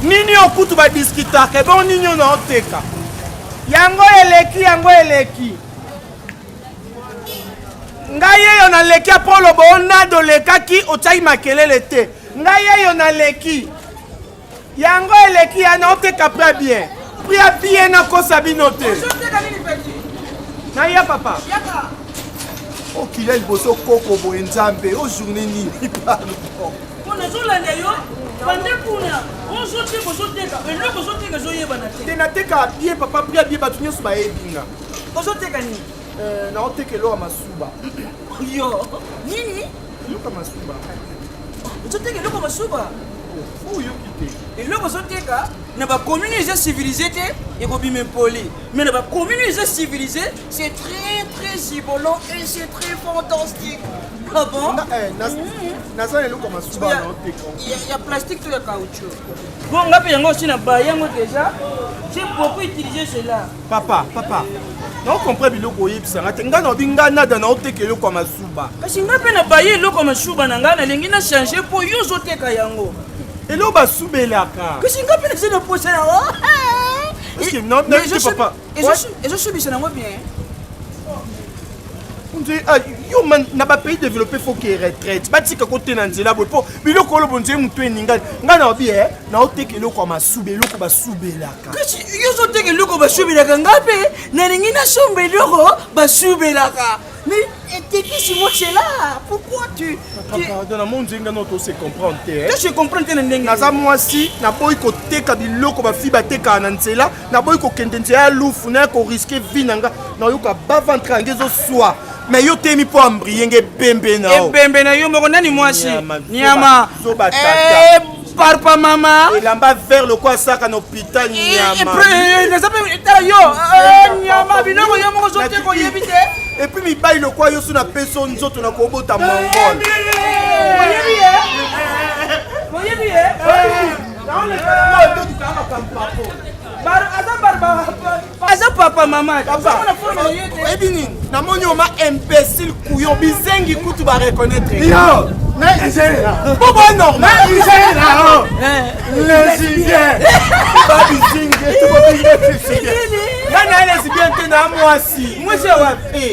Nini okutu ba discuter ke bon nini na oteka. Yango eleki. Ngaye yo na leki apolo bo na do lekaki otai makelele te. Ngaye yo na leki. Yango eleki ya na oteka pra bien. Pra bien na kosa binote. Na ya papa. Yaka. O kila liboso koko bo nzambe o journée ni parle. On a zo la yo. Bandekuna. On so te boso teka. Elo boso teka zo yeba na te. Na teka bien papa pra bien batunyo so ba ebinga. Boso teka ni. Na oteke lo masuba. Yo. Nini? Luka masuba. Boso teka lo masuba. Oh yo kite. Et le boso teka na ba communauté civilisée et ko bimé poli. Mais na ba communauté civilisée, c'est très très sibolant et c'est très fantastique. Ah bon? Na ça le comme masuba na oteka. Il y a plastique tout le caoutchouc. Bon, ngapi yango aussi na ba yango déjà. J'ai beaucoup utilisé cela. Papa. Non comprends biloko yebisa ngate ngana obinga nada na oteke lo comme masuba. Kasi ngapi na ba ye lo comme masuba na ngana lengi na changer pour yo zoteka yango. Et là, on soubelaka. Que c'est ngapi na poser là. Parce que non, papa. Et je suis bien bien. On dit yo man na ba pays développé faut qu'il retraite. Ba tika côté na nzela bo po biloko lo bonje mutu eninga. Ngana obi na oteke lo kwa masubelo ko ba soubelaka. Que yo zo teke lo ko ba soubelaka ngapi na ningi na sombeloko ba soubelaka. Mais t'es qui si moi c'est là? Pourquoi tu dans le monde ngenga no to se comprendre te. Tu se comprendre te ndenga. Na za moi si na boy ko teka biloko ba fi ba teka na nzela, na boy ko kendenze ya lufu na ko risquer vie nanga. Na yo ka ba ventre ngezo soa. Mais yo temi po ambrienge bembe na o. Bembe na yo moko nani moi si. Nyama. So ba tata. Papa mama. Il en va vers le quoi ça à l'hôpital nyama. Nyama binoko yo moko sote ko yebite. Et puis mi baille le quoi yo sous na personne nzoto na kobota mongol. Voyez bien. Dans le cas du campapo. Aza papa mama. Ebini na monyo ma imbécile couillon bizengi kutu ba reconnaître. Yo. Bobo normal. Les Indiens. Pas bizingue, tu peux bien. Nana les bien te na moi si. Moi je wa pe.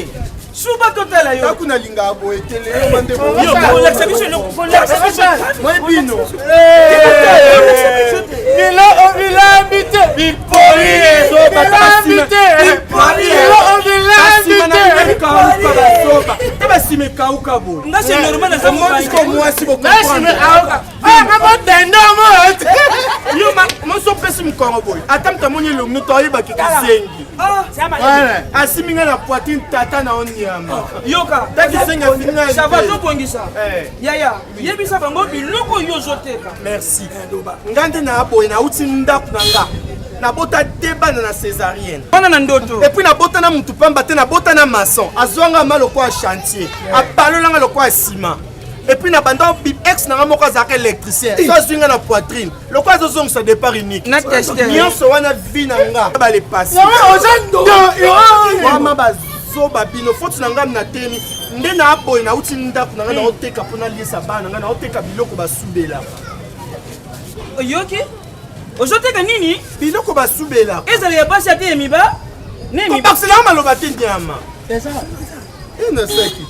Suba total yo. Takuna linga bo etele yo mande bo. Yo l'exhibition no l'exhibition. Moi bino. Il a habité. Il a habité. C'est normal na ça moi si beaucoup moi so pesi mkongo boy atamta monye lo muto yeba kisengi asiminga na poitrine tata na onyama yoka taki senga finga ça va to bongisa ya yebisa bango biloko yo zoteka merci ngande na boy na uti ndaku nanga na bota debana na césarienne bana na ndoto et puis na bota na mutu pamba te na bota na maçon azwanga malo kwa chantier abalolanga lo kwa ciment. Et puis na banda ex na moko azaka électricien ça zwinga na poitrine le quoi zozong sa départ unique na tester nyonso wana vie na nga ba les passer mama bazo babino faut na nga na teni nde na boy na uti ndaku na nga na oteka pona liesa bana nga na oteka biloko basubela yoki ozoteka nini biloko basubela ezali ya basi ate miba nemi ba c'est là maloba te nyama c'est ça ne sais qui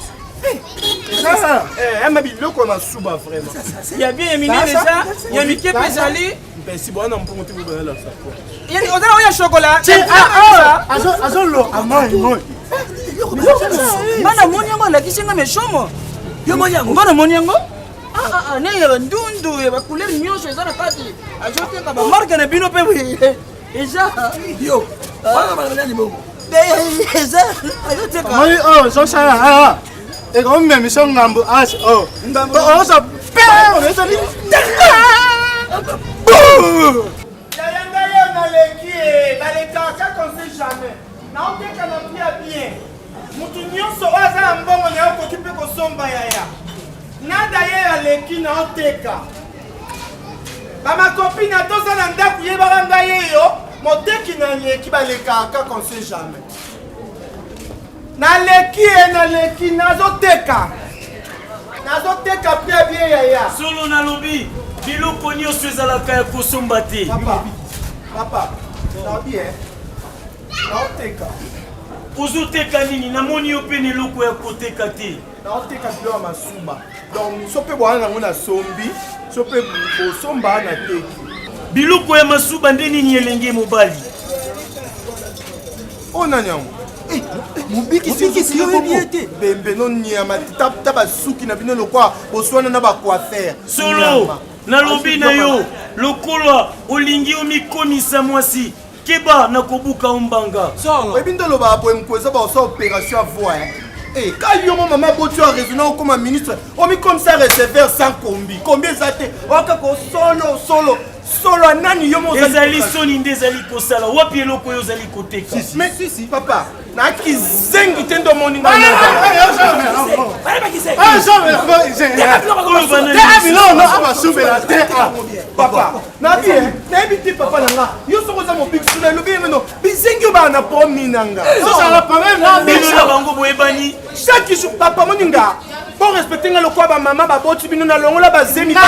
ça ma biloko na suba vraiment il y a bien éminé déjà il y a Mickey Pesali ben si bon on peut monter vous donner la sacoche il y a on chocolat azolo amai moi mana monya ngala kisinga meshomo Yo moniango. Ngona moniango? Ah, ne ndundu ba couleur nyonso ezana kati. Ajote ka ba marque na bino pe eza. Yo. Wana bana ni bongo. Eza. Ajote ka. Moi oh, so sala. Et comme même son ngambo as oh. Ngambo oh ça peur, ça dit. Yayanga yo na leki balekaka comme ça jamais. Na oteka na pia bien. Mutu nyonso aza mbongo na okoki pe kosomba yaya. Nada ye aleki na oteka. Ba ma copine atoza na ndaku ye balanga ye yo, moteki na leki balekaka comme ça jamais. Na leki nazoteka. Nazoteka pia bien yaya. Solo na lobi, biloko nyonso ezalaka ya kosomba te. Papa, na bien. Naoteka. Ozoteka nini? Namoni yo pe eloko ya koteka te. Naoteka bilo masuba. Donc sope bwana nango na sombi, sope osomba na teki. Biloko ya masuba nde nini elenge mobali? Ona nyango. Mobiki si yo biete. Bembe non nyama taba suki na bino lokwa boswana na ba coiffeur. Solo na lobi na yo lokola olingi omikomisa mwasi keba na kobuka ombanga. Solo. Ebindo lo ba boye mkoza ba osa opération à voix. Eh, quand yo maman botu a raisonné comme ministre, on mi comme ça receveur sans combi. Combien ça te? Oka ko solo nani yo mo ezali soni nde ezali kosala wapi eloko yo ozali koteka. Mais si papa, na ki zengi tendo moninga. Papa, na bien, na ebiti papa nanga. Yo soko za mo big sula lo bien no. Bizengi ba na promi nanga. Ça sera pas même là. Bino na bango boyebani. Chaque jour papa moninga. Pour respecter le quoi ba maman ba boti bino na longo la ba zemi ta.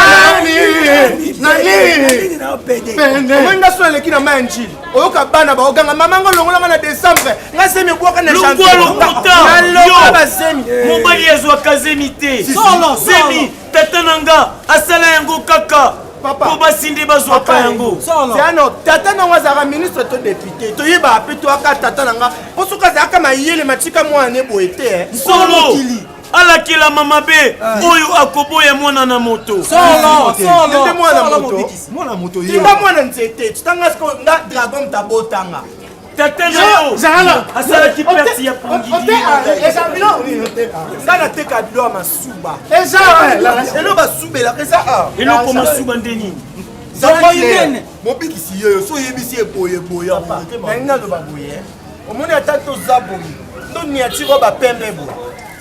Nani na pede. Mwenga so le kina manjili. Oyoka bana ba oganga mama ngo longo la na décembre. Nga zemi bwaka na chantier. Yo ba zemi. Mobali yazwa kazemi te. Solo. Zemi tata nanga asala yango kaka. Papa. Po basinde bazwa ka yango. Solo. C'est un tata nanga za ministre to député. To yeba pe to aka tata nanga. Posuka za aka mayele matika mwana boete. Solo. Alakila mama be oyo akoboya mwana na moto. Solo. C'était mwana moto. Mwana moto yo. Tinga mwana nzete. Tanga sko nga dragon tabotanga. Tata nayo asala ki perti ya pongili. Nga na teka bilo masuba. Eza Elo basubela kesa a. Eloko masuba ndeni. Mobiki si yo so yebisi eboye boya. Na lo baboye. Omoni ata to zaboyi. Ndoni atiro ba pembe bo.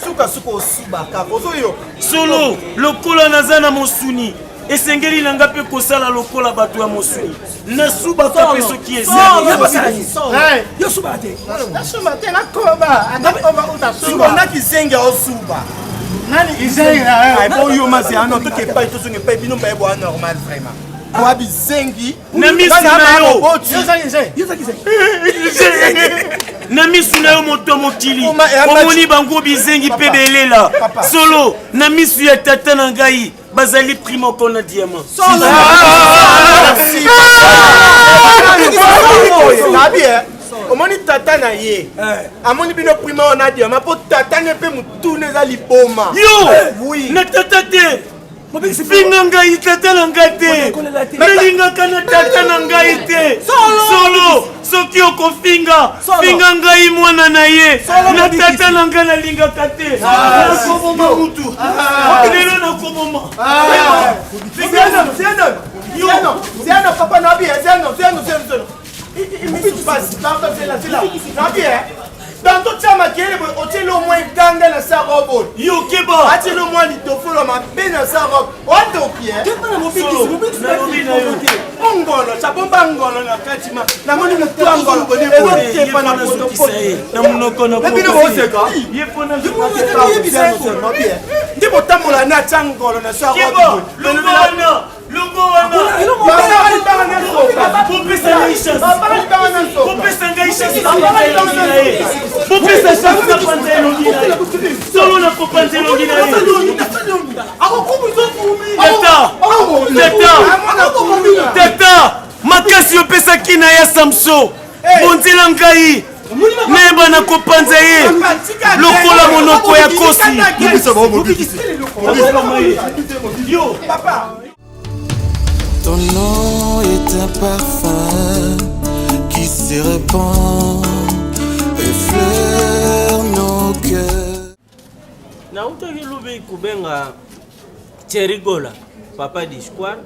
Suka osuba ka kozo yo. Solo lokola nazana mosuni. Esengeli nanga pe kosala lokola bato ya mosuni. Na suba ka pe soki ezali. Yo suba te. Nasuma te na koba. Anakoba utasuba. Suba na kizenga osuba. Nani izenga? Ay bo yo mazi ano to ke pa to songe pa bino ba ebo normal vraiment. Kwa bizengi na misu na yo. Na misu na yo moto mokili. Omoni bango bizengi pe belela. Solo na misu ya tata na ngai bazali primo kona diamant. Solo. Omoni tata na ye. Amoni bino primo ona diamant po tata ne pe mutune za liboma. Yo na tata te. Finga ngai tata na ngai te. Melingaka na tata na ngai te. Solo soki okofinga finga ngai mwana na ye. Na tata na ngai nalingaka te. Nakoboma mutu. Lelo nakoboma. Zeno papa na bien, zeno. Il me passe, c'est là. Na bien. Dans tout ça, ma gueule, on tient au moins gang dans sa robe. Yo keba. Ati le moins il te faut la ma bien dans sa robe. On te pied. Ongolo, ça bomba ngolo na katima. Na moni mutu ngolo bone bone. Te pa na poto poto. Na munoko na poto. Bino oseka. Ye pona je pas bien. Ndipo tambola na tsangolo na sa robe. Lungo wana. Popesa ngai chance. Popesa ngai chance. Popesa chance na panza elongi na ye. Solo na kopanza elongi na ye. Tata makasi opesaki na ya Samso. Bonzela ngai nayeba na kopanza ye lokola monoko ya kosi. Yo Papa. Ton nom est un parfum qui se répand, effleure nos cœurs. Na utaki lubi kubenga Cherigola, papa di square.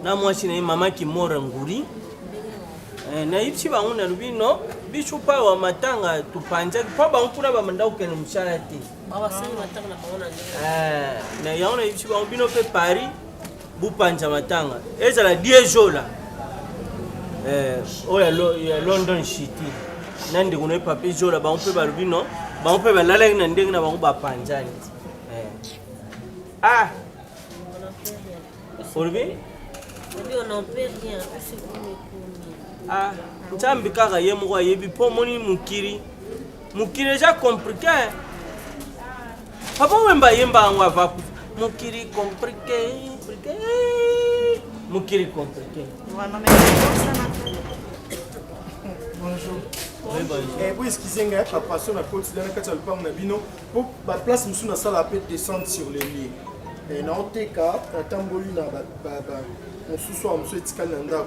Na mwasi na mama ki mora nguri. Na ipsi ba una lubi no, bichu pa wa matanga tupanja pa ba nkuna ba mandau ke no msharati. Baba sini matanga na paona na yaona ipsi ba bino pe Paris. Bupanja matanga eza la 10 jours là oya London City nande kuna papier jours là ba on peut ba lubino ba on peut ba lala na ndenge na ba ba panjani Orbi on n'en peut rien c'est vous ntambi kaka ye moko yebi po moni mukiri ja compliqué papa wemba yemba ngwa va mukiri compliqué Mukiri compliqué. Bonjour. Vous excusez papa, sur la côte, dans le cas de Nabino, pour la place, nous sommes à peut descendre sur les lits. Et dans le cas, la tamboli na on sous-soit on se tika nanda.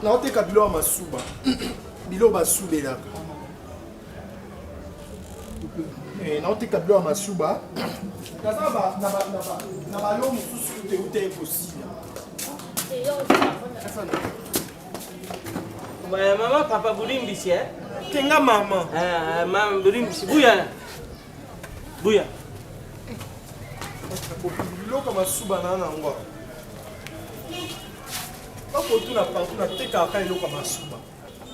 Dans le cas, bilo masuba. Bilo basube là. Et dans le cas, bilo masuba. Maman, papa, Boulimbisi, hein? Kenga maman. Maman, Boulimbisi, Bouya. Bouya. Biloko masuba na ngwa. Papa tuna partout na teka ka iloko masuba.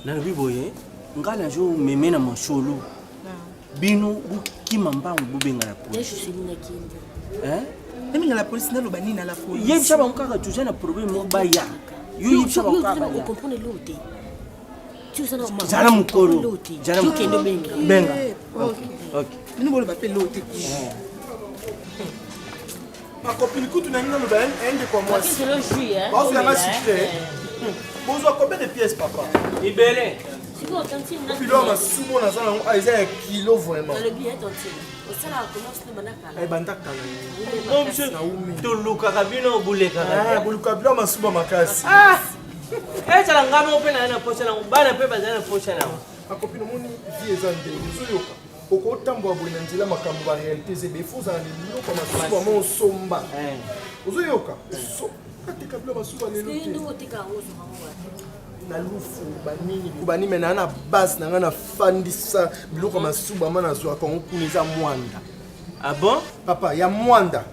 Na biboye, ngala jo memena masholo. Bino buki mambangu bubenga la police. Je suis une kindi. Nemi la police na lobani na la police. Yeb chaba nkaka tu na problème mo baya. Yo yeb chaba nkaka. Vous comprenez l'autre. Tu sais non maman. Jana mukoro. Jana mukendo benga. Benga. OK. Nous bolo bape l'autre. Ma copine kutu na ngalo ba ende kwa moi. C'est le juillet hein. Vous avez assisté. Bonjour, combien de pièces papa? Ibele. C'est quoi tantine na? Puis là ma sumo na zala aiza kilo vraiment. Dans le billet tantine. Au sala commence le manaka. Eh banda kala. Non monsieur. To luka kabino buleka. Buluka bila masuba makasi. Eza ngamo pe na pocha na bana pe bazana pocha na. Ma copine moni vie ezande uzoyoka. Oko tambo abona nzela makambo ba réalité c'est faux za lelo kwa masuba mo somba. Uzoyoka. So katika bila masuba lelo. C'est nous tika ozo maman. Na lufu banini kubani mena na base na ngana fandisa biloko masuba mana zo akonguniza mwanda. Ah bon? Papa ya mwanda.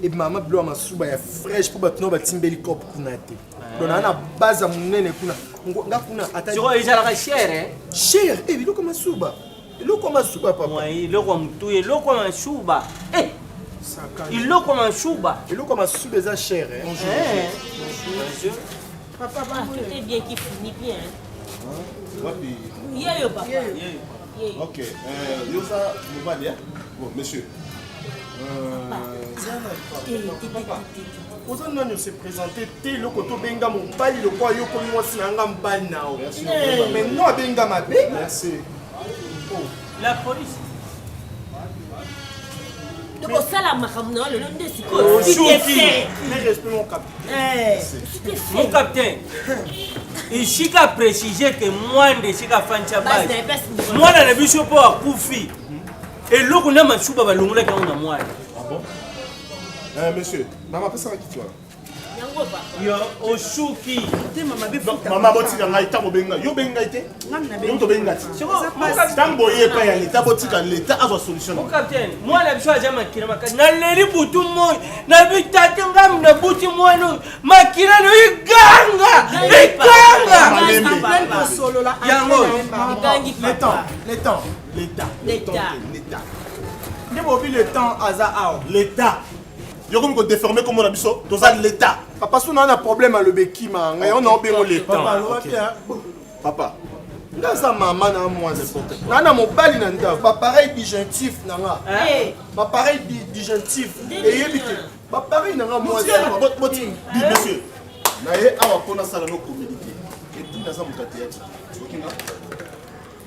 Et maman bilo masuba ya fresh pour batno batimbeli cop kunate. Dona na base munene kuna ngakuna ata. Siko eza la cher Cher biloko masuba. Biloko masuba papa. Moi iloko mtuye iloko mashuba. Saka. Iloko mashuba. Biloko masuba eza cher Bonjour. Papa, tout est bien qui finit bien. Wapi? Yo papa. Ok. Yosa Mobali, hein? Bon, monsieur. Oza nani se présenter te loko to benga mobali lokwa yo ko mwasi na nga mbali nao. Mais non benga mabe. Merci. La police. Donc ça la makamna le nom de Siko. Mais respect mon capitaine. Mon capitaine. Ici qu'a précisé que moi de Sika Fancha base. Moi dans le bishop pour Koufi. Et l'autre n'a pas chouba balungula quand on a moi. Ah bon? Monsieur, maman, qu'est-ce que tu as? Yo Oshuki. Maman, botika ngai ta bobenga. Yo benga ite? Yo to benga ti. Tambo ye pa ya l'état botika l'état a solution. Mon capitaine, moi la biso jamais kira makasi. Na leri butu moi, na bitata ngam na buti moi no. Makira no iganga. Iganga. Solo là. Yango. L'état. Le temps hasard. L'état. Yo comme ko déformer comme on a biso, to ça l'état. Papa si on a un problème à le bekima, on a bien le temps. Papa. Ngaza maman na moi n'importe. Nana mobali na nda, ba pareil disjonctif nanga. Ba pareil disjonctif et yebite. Ba pareil nanga moi. Monsieur. Na ye awa pona sala no communiquer. Et naza moto ya théâtre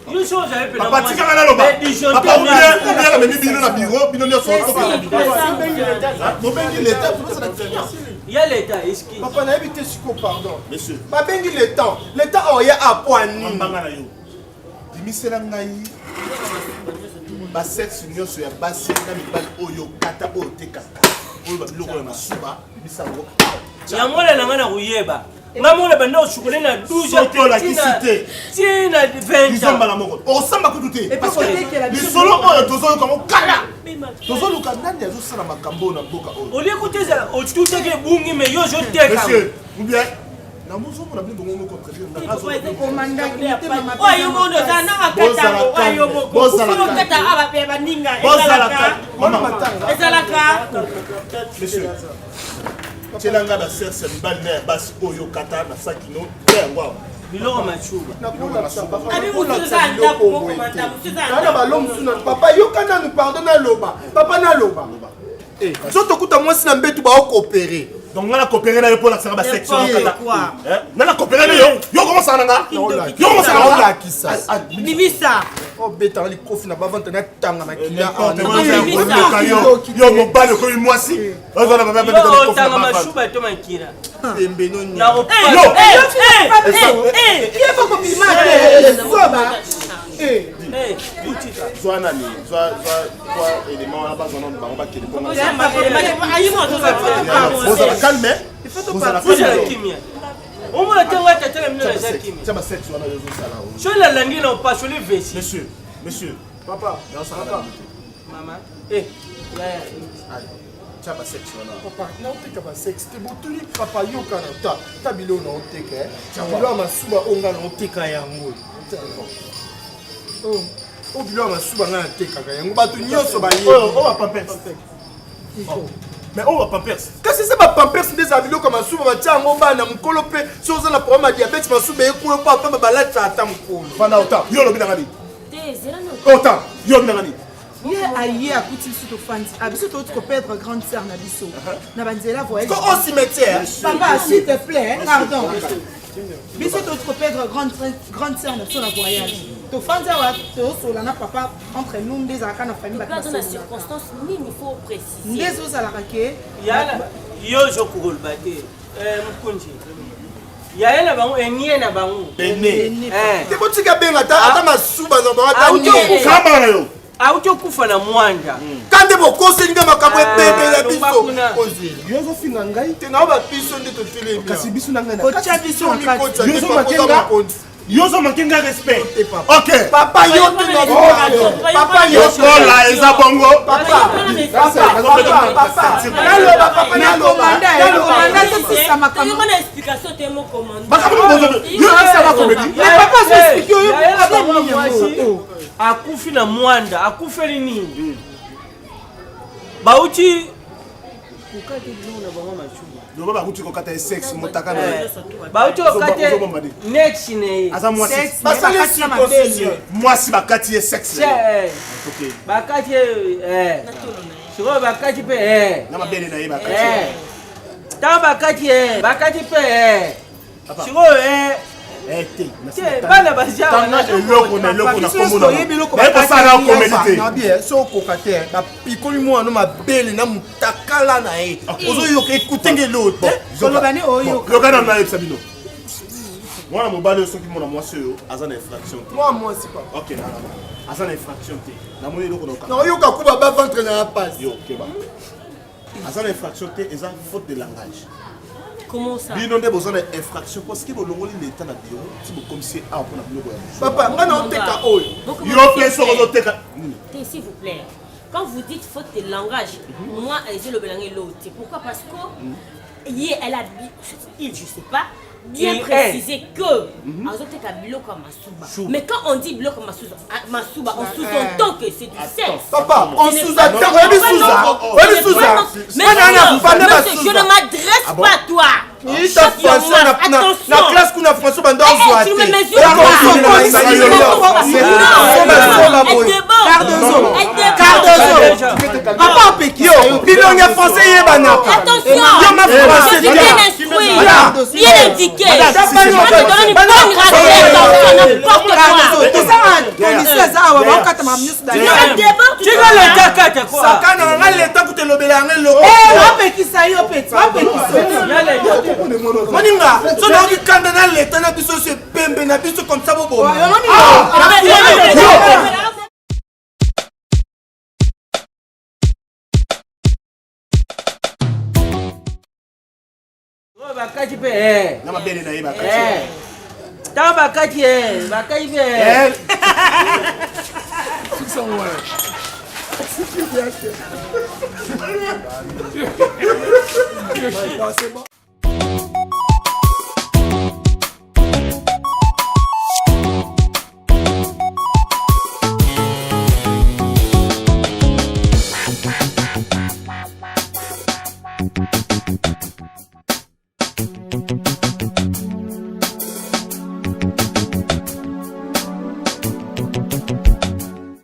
Une chose j'avais fait. Papa, tu as là papa, on vient même bino na bureau, bino nyo sort. L'État, il y a l'État, est-ce que Papa n'a évité siko pardon. Monsieur. Pas bengi le temps. L'État a à point ni. Mbanga na yo. Dimisela ngai. Ba sexe nyonso ya basi na mibali oyo kata oyo tekaka. Oyo ba biloko ya masuba, bisango. ya mwana na ngana kuyeba. Ngamole banda osukule na 12 ans la kisité. Tina 20 ans. Bizomba la moko. Osamba kututé. Et parce que les solo oyo tozo comme kala. Tozo luka ndani azo sala makambo na boka oyo. Oli kuteza otuteke bungi me yo jo teka. Monsieur, ou bien na muzo mona bingo ngomo contraire na azo. Oyo mondo zana akata oyo moko. Kufuno kata aba beba ninga. Bozalaka. Mama matanga. Ezalaka. Monsieur. Tchelanga ba serse mbali na basi oyo kata na sakino yango. Biloko machuba. Abi mutuza ndako moko manda mutuza. Nana balom suna papa yokana nous pardonne loba. Papa na loba. Eh, soto kuta mwasi na mbetu ba coopérer. Donc on a coopéré là pour la faire la section kata. On a coopéré là yo commence à nanga. Yo commence à nanga kisa. Bibisa. Oh beta li kofi na bavante na tanga makila. Yo mo bale ko mwasi. Ozo na baba beta Yo tanga mashuba to makira. Pembe no ni. Na Yo. Qui est pas comme image. Soit nani, soit élément là bas on a ba kele ko. Vous allez calmer. Vous allez kimia. Omona tanga tata mino na kimia. Ça va section na réseau sala. Je la langi na pas sur les vesi. Monsieur. Papa, Maman. Ça va section là. papa, na oteka ba sexe te botuli papa yoka na ta. Ta bilo na oteka. Bilo masuba onga na oteka yango. Oh, o bilo masuba na oteka yango. Batu nyoso ba ye. Oh, on va pas perdre. Mais on va pas perdre. Kasi c'est pas pampers des avilos comme masuba ba tia ngo bana mukolo pe so za na problème de diabète masuba ekulo pa pa ba la tata mukolo. Pendant autant, yo lobi na ngani. Zela no. Autant, yo lobi na ngani. Ye aye akuti biso tofandi abiso tooti koperdre grande sœur na biso na banzela voyage Ko au cimetière. papa s'il te plaît pardon biso tooti koperdre grande sœur na biso na voyage tofandi awa tozosola na papa entre nous nde ezalaka na famille Dans la circonstance, il faut préciser. nde ezozalaka ke Yala yo jo kugol bate. Mkunji. Yaya na bango enye na bango. Bene. Te botika benga ta masuba na ba ta Auto nye. Kama na yo. Auto kufa na mwanda. Kande bokose nga makambo ebebe la biso. Bakuna. Ozi. Yo zo finga ngai te na ba biso nde totele. Kasi biso na ngani. kotia biso na kati Yo zo makenga. Yo zo makenga respect. OK. Papa yo te na papa yo Yo la eza bongo. papa topesa makambo Une explication de mon commandant. Bakamu bozo. Yo ça va comédie. papa zoexplike oyo Akufi na mwanda, akufeli nini? Bauchi kukate bilo na bango machuba. Yo baba kuti ko kata sexe motaka na. Bauchi okate next ne. Asa moi sexe Basa le circoncision. moi si bakati sexe. OK. Bakati Siko bakati pe Na mabele na yeba kati. Ta bakati pe Siko Te. bana bazia Tanga eloko na komona. biloko Na ko sala comédie. na bien so kokater ba pikoli mo no mabele na mutakala na e ozo yo ke kutenge lote koloba ne oyo Yo kana na yebisa bino. Mwana mobali soki mona mwasi oyo aza na infraction. moi c'est pas OK na. Aza na infraction te. Na moni eloko na ka. na yo ka kuba ba ventre na passe Yo keba. Aza na infraction te eza faute de langage. Comment ça? Bino nde besoin d'infraction parce que bolongoli l'état na bureau si bo commissaire a pour na biloko ya. papa nga na oteka oyo Yo peso ko teka. S'il vous plaît. Quand vous dites faute de langage, moi, j'ai le belangue l'autre. Pourquoi? Parce que hier, elle a dit, je sais pas, bien précisé que mais quand on dit bloc Masuba, on sous-entend que c'est du sexe. Papa, on sous-entend. Mais je ne m'adresse pas à toi. Attention, la classe qu'on a François Bandor. Tu me mesures Papa Pekio, Bilonga français et Banaka. Attention, Oui, Madame, bien indiqué. Madame, Je te donne une bonne raclette, n'importe quoi. Tu vas le caca, quoi. Sakana nga leta kutelobela nga lo. Wapekisa yo peti, wapekisa. Moninga, so na okikanda na leta na biso se pembe na biso comme ça bobo. Bakati pe na mabele na ye bakati ta bakati bakati pe